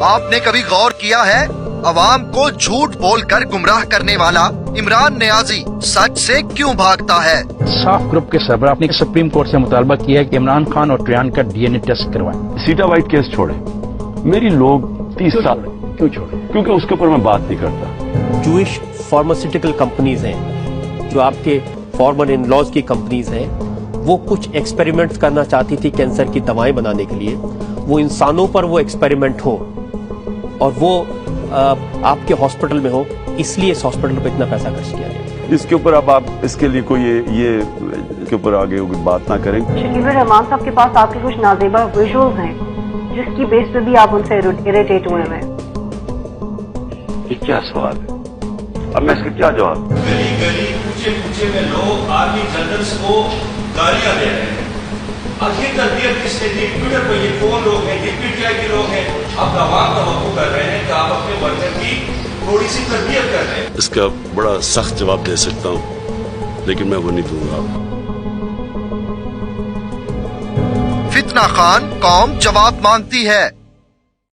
آپ نے کبھی غور کیا ہے عوام کو جھوٹ بول کر گمراہ کرنے والا عمران نیازی سچ سے کیوں بھاگتا ہے؟ صاف گروپ کے سربراہ نے سپریم کورٹ سے مطالبہ کیا ہے کہ عمران خان اور ٹریان کا ڈی این اے ٹیسٹ کروائیں. سیٹا وائٹ کیس چھوڑے, میری لوگ 30 سال کیوں چھوڑے؟ کیونکہ اس کے اوپر میں بات نہیں کرتا. جوئش فارماسیوٹیکل کمپنیز ہیں جو آپ کے فارمر ان لاز کی کمپنیز ہیں, وہ کچھ ایکسپیریمنٹس کرنا چاہتی تھی کینسر کی دوائیں بنانے کے لیے. وہ انسانوں پر وہ ایکسپیریمنٹ ہو اور وہ آپ کے ہاسپٹل میں ہو, اس لیے اس ہاسپٹل پہ اتنا پیسہ خرچ کیا گیا. اس کے اوپر اب آپ اس کے لیے کوئی یہ کے اوپر آگے بات نہ کریں. شکیل الرحمان صاحب کے پاس آپ کے کچھ نازیبا ویژولز ہیں جس کی بیس پہ بھی آپ ان سے اریٹیٹ ہوئے ہیں. یہ کیا سوال ہے؟ اب میں اس کا کیا جواب؟ گلی گلی کوچے کوچے میں لوگ آرمی جنرلز کو گالیاں دے رہے ہیں. اب یہ تربیت کس نے دی؟ ٹویٹر پہ یہ کون لوگ ہیں؟ یہ پی ٹی آئی کے لوگ ہیں. اب عوام توقع کر رہے ہیں کہ آپ اپنے ورکر کی تھوڑی سی تربیت کر رہے ہیں. اس کا بڑا سخت جواب دے سکتا ہوں لیکن میں وہ نہیں دوں گا. فتنہ خان قوم جواب مانگتی ہے.